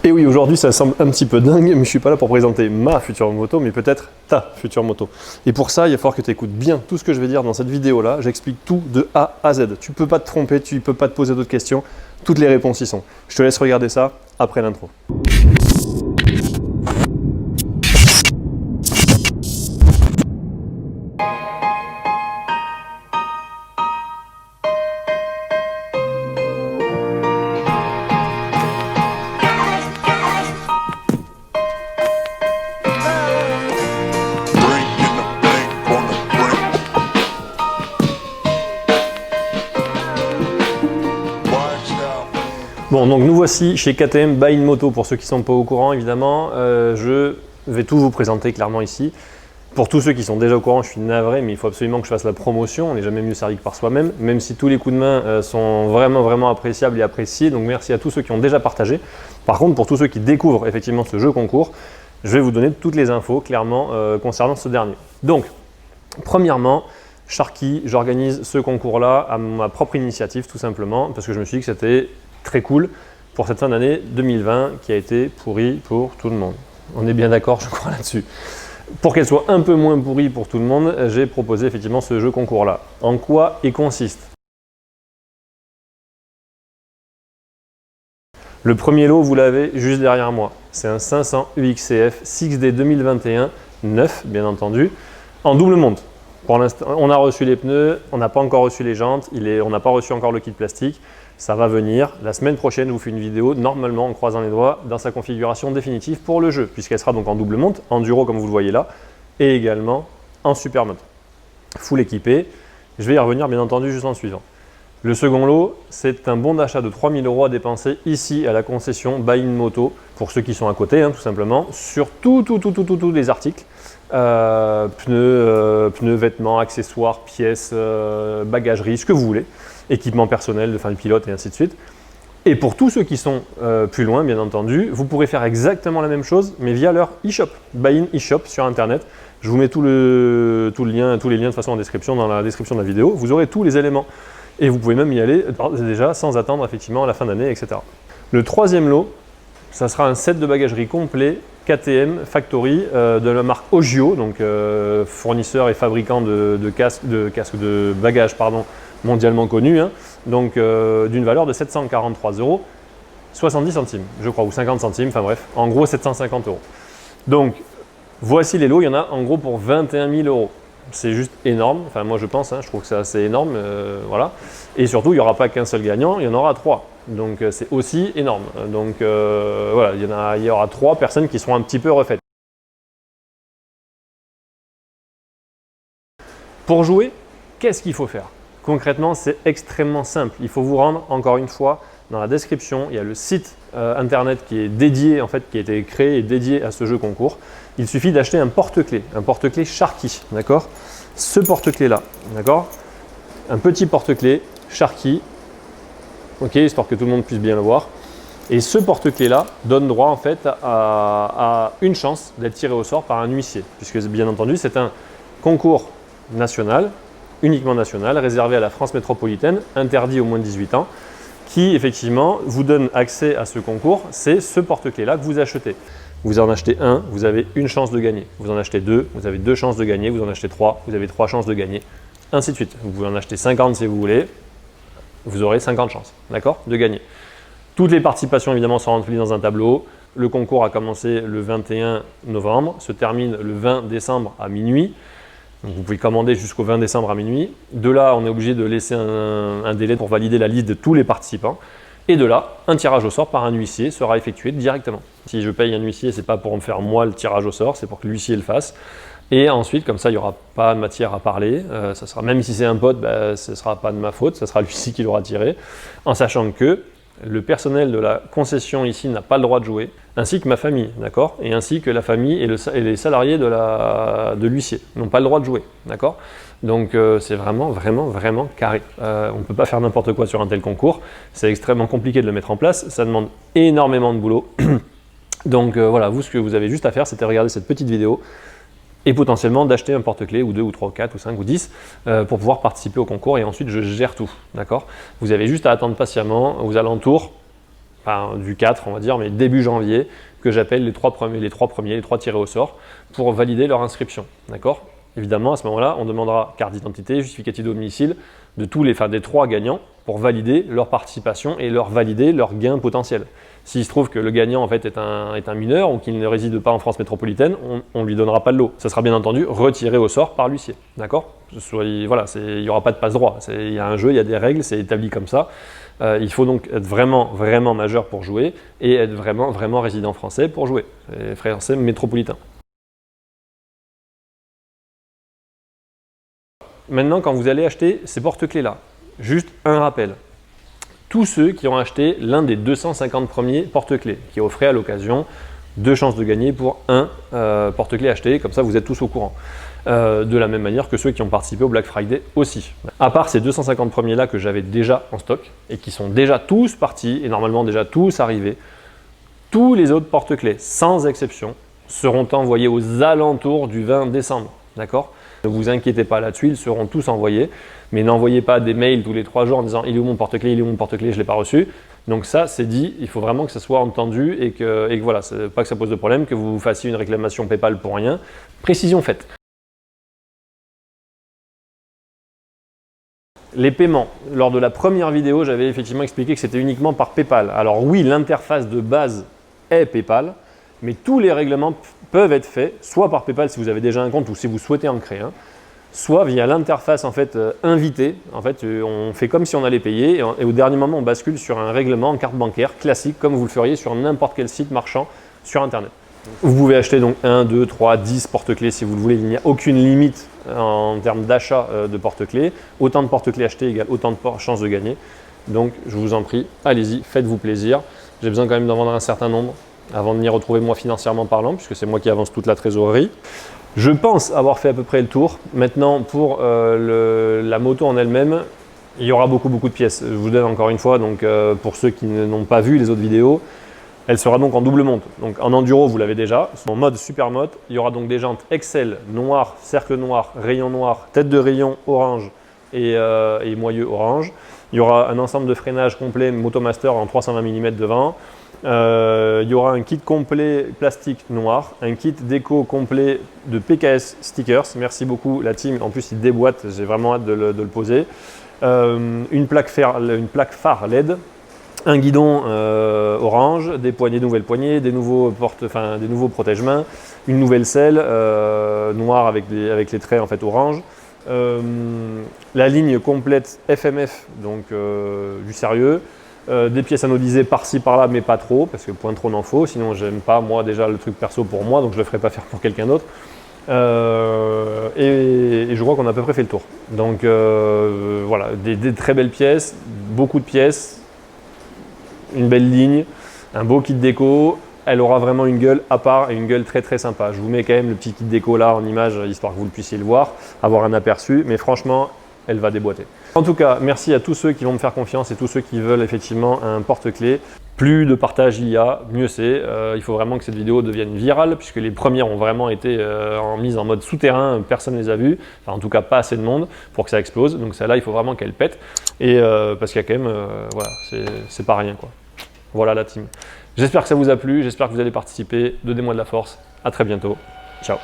Et oui, aujourd'hui, ça semble un petit peu dingue, mais je ne suis pas là pour présenter ma future moto, mais peut-être ta future moto. Et pour ça, il va falloir que tu écoutes bien tout ce que je vais dire dans cette vidéo-là. J'explique tout de A à Z. Tu ne peux pas te tromper, tu ne peux pas te poser d'autres questions. Toutes les réponses y sont. Je te laisse regarder ça après l'intro. Bon, donc nous voici chez KTM Buy Une Moto. Pour ceux qui ne sont pas au courant, évidemment, je vais tout vous présenter clairement ici. Pour tous ceux qui sont déjà au courant, je suis navré, mais il faut absolument que je fasse la promotion. On n'est jamais mieux servi que par soi-même, même si tous les coups de main sont vraiment appréciables et appréciés. Donc merci à tous ceux qui ont déjà partagé. Par contre, pour tous ceux qui découvrent effectivement ce jeu concours, je vais vous donner toutes les infos clairement concernant ce dernier. Donc, premièrement, Sharky, j'organise ce concours-là à ma propre initiative tout simplement, parce que je me suis dit que c'était très cool pour cette fin d'année 2020 qui a été pourrie pour tout le monde. On est bien d'accord, je crois, là-dessus. Pour qu'elle soit un peu moins pourrie pour tout le monde, j'ai proposé effectivement ce jeu concours-là. En quoi il consiste? Le premier lot, vous l'avez juste derrière moi. C'est un 500 UXCF 6D 2021, neuf bien entendu, en double monte. Pour l'instant, on a reçu les pneus, on n'a pas encore reçu les jantes, on n'a pas reçu encore le kit plastique. Ça va venir. La semaine prochaine, je vous fais une vidéo, normalement en croisant les doigts, dans sa configuration définitive pour le jeu, puisqu'elle sera donc en double monte, enduro comme vous le voyez là, et également en super mode. Full équipé. Je vais y revenir bien entendu juste en suivant. Le second lot, c'est un bon d'achat de 3 000 € à dépenser ici à la concession Buy Une Moto, pour ceux qui sont à côté, tout simplement, sur tous les articles. Pneus, vêtements, accessoires, pièces, bagagerie, ce que vous voulez, équipement personnel de fin de pilote et ainsi de suite. Et pour tous ceux qui sont plus loin, bien entendu, vous pourrez faire exactement la même chose, mais via leur e-shop, Buy In e-shop sur internet. Je vous mets tous les liens de toute façon en description, dans la description de la vidéo. Vous aurez tous les éléments et vous pouvez même y aller déjà sans attendre effectivement à la fin d'année, etc. Le troisième lot, ça sera un set de bagagerie complet KTM Factory de la marque Ogio, donc fournisseur et fabricant de bagages mondialement connu, donc d'une valeur de 743 € 70 centimes, je crois, ou 50 centimes, enfin bref, en gros 750 €. Donc voici les lots, il y en a en gros pour 21 000 €. C'est juste énorme, enfin moi je pense, je trouve que c'est assez énorme, voilà. Et surtout, il n'y aura pas qu'un seul gagnant, il y en aura 3. Donc c'est aussi énorme. Donc voilà, il y aura 3 personnes qui seront un petit peu refaites. Pour jouer, qu'est-ce qu'il faut faire? Concrètement, c'est extrêmement simple. Il faut vous rendre, encore une fois, dans la description. Il y a le site internet qui est dédié, en fait, qui a été créé et dédié à ce jeu concours. Il suffit d'acheter un porte-clés Sharky, d'accord? Ce porte-clés-là, d'accord? Un petit porte-clés Sharky, ok, histoire que tout le monde puisse bien le voir. Et ce porte-clés-là donne droit, en fait, à une chance d'être tiré au sort par un huissier, puisque, bien entendu, c'est un concours national, uniquement national, réservé à la France métropolitaine, interdit aux moins de 18 ans, qui effectivement vous donne accès à ce concours. C'est ce porte-clés-là que vous achetez. Vous en achetez un, vous avez une chance de gagner. Vous en achetez 2, vous avez 2 chances de gagner. Vous en achetez 3, vous avez 3 chances de gagner. Ainsi de suite. Vous pouvez en acheter 50 si vous voulez, vous aurez 50 chances, d'accord, de gagner. Toutes les participations évidemment sont remplies dans un tableau. Le concours a commencé le 21 novembre, se termine le 20 décembre à minuit. Donc vous pouvez commander jusqu'au 20 décembre à minuit. De là, on est obligé de laisser un délai pour valider la liste de tous les participants. Et de là, un tirage au sort par un huissier sera effectué directement. Si je paye un huissier, ce n'est pas pour me faire moi le tirage au sort, c'est pour que l'huissier le fasse. Et ensuite, comme ça, il n'y aura pas de matière à parler. Ça sera, même si c'est un pote, ce ne sera pas de ma faute, ce sera l'huissier qui l'aura tiré. En sachant que le personnel de la concession ici n'a pas le droit de jouer, ainsi que ma famille, d'accord, et ainsi que la famille et les salariés de l'huissier n'ont pas le droit de jouer, d'accord. Donc c'est vraiment carré. On ne peut pas faire n'importe quoi sur un tel concours, c'est extrêmement compliqué de le mettre en place, ça demande énormément de boulot. Donc voilà, vous, ce que vous avez juste à faire, c'est de regarder cette petite vidéo et potentiellement d'acheter un porte-clés ou 2 ou 3 ou 4 ou 5 ou 10 pour pouvoir participer au concours, et ensuite je gère tout, d'accord. Vous avez juste à attendre patiemment aux alentours, enfin du 4 on va dire, mais début janvier, que j'appelle les trois tirés au sort, pour valider leur inscription, d'accord? Évidemment, à ce moment-là, on demandera carte d'identité, justificatif de domicile de des 3 gagnants pour valider leur participation et valider leur gain potentiel. S'il se trouve que le gagnant en fait, est un mineur ou qu'il ne réside pas en France métropolitaine, on ne lui donnera pas de lot. Ça sera bien entendu retiré au sort par l'huissier, d'accord? Voilà, il n'y aura pas de passe-droit. Il y a un jeu, il y a des règles, c'est établi comme ça. Il faut donc être vraiment majeur pour jouer et être vraiment résident français pour jouer, français métropolitain. Maintenant, quand vous allez acheter ces porte-clés-là, juste un rappel. Tous ceux qui ont acheté l'un des 250 premiers porte-clés, qui offraient à l'occasion 2 chances de gagner pour un porte-clés acheté, comme ça vous êtes tous au courant. De la même manière que ceux qui ont participé au Black Friday aussi. À part ces 250 premiers-là que j'avais déjà en stock et qui sont déjà tous partis et normalement déjà tous arrivés, tous les autres porte-clés, sans exception, seront envoyés aux alentours du 20 décembre. D'accord ? Ne vous inquiétez pas là-dessus, ils seront tous envoyés, mais n'envoyez pas des mails tous les 3 jours en disant « il est où mon porte-clés, il est où mon porte-clés, je ne l'ai pas reçu ». Donc ça, c'est dit, il faut vraiment que ça soit entendu et que voilà, pas que ça pose de problème, que vous fassiez une réclamation PayPal pour rien. Précision faite. Les paiements. Lors de la première vidéo, j'avais effectivement expliqué que c'était uniquement par PayPal. Alors oui, l'interface de base est PayPal, mais tous les règlements peuvent être faits soit par PayPal si vous avez déjà un compte ou si vous souhaitez en créer un, soit via l'interface en fait invitée. En fait, on fait comme si on allait payer et au dernier moment, on bascule sur un règlement en carte bancaire classique comme vous le feriez sur n'importe quel site marchand sur Internet. Vous pouvez acheter donc 1, 2, 3, 10 porte-clés si vous le voulez. Il n'y a aucune limite en termes d'achat de porte-clés. Autant de porte-clés achetés égale autant de chances de gagner. Donc, je vous en prie, allez-y, faites-vous plaisir. J'ai besoin quand même d'en vendre un certain nombre avant de m'y retrouver moi financièrement parlant, puisque c'est moi qui avance toute la trésorerie. Je pense avoir fait à peu près le tour. Maintenant, pour la moto en elle-même, il y aura beaucoup de pièces. Je vous donne encore une fois, donc pour ceux qui n'ont pas vu les autres vidéos, elle sera donc en double monte. Donc en enduro, vous l'avez déjà. En mode super moto, il y aura donc des jantes Excel noir, cercle noir, rayon noir, tête de rayon orange et moyeu orange. Il y aura un ensemble de freinage complet Motomaster en 320 mm devant. Il y aura un kit complet plastique noir, un kit déco complet de PKS stickers. Merci beaucoup la team. En plus, il déboîte. J'ai vraiment hâte de le poser. Une plaque phare LED. Un guidon orange, des nouvelles poignées, des nouveaux protège-mains, une nouvelle selle noire avec les traits en fait orange, la ligne complète FMF, donc du sérieux, des pièces anodisées par-ci par-là, mais pas trop, parce que point trop n'en faut, sinon j'aime pas moi déjà le truc perso pour moi, donc je le ferai pas faire pour quelqu'un d'autre. Et je crois qu'on a à peu près fait le tour. Donc voilà, des très belles pièces, beaucoup de pièces. Une belle ligne, un beau kit déco, elle aura vraiment une gueule à part et une gueule très sympa. Je vous mets quand même le petit kit déco là en image histoire que vous le puissiez le voir, avoir un aperçu, mais franchement, elle va déboîter. En tout cas, merci à tous ceux qui vont me faire confiance et tous ceux qui veulent effectivement un porte-clés. Plus de partage il y a, mieux c'est. Il faut vraiment que cette vidéo devienne virale puisque les premières ont vraiment été mises en mode souterrain, personne ne les a vues, enfin en tout cas pas assez de monde pour que ça explose. Donc celle-là, il faut vraiment qu'elle pète et parce qu'il y a quand même, voilà, c'est pas rien quoi. Voilà la team. J'espère que ça vous a plu, j'espère que vous allez participer. Donnez-moi de la force. À très bientôt. Ciao.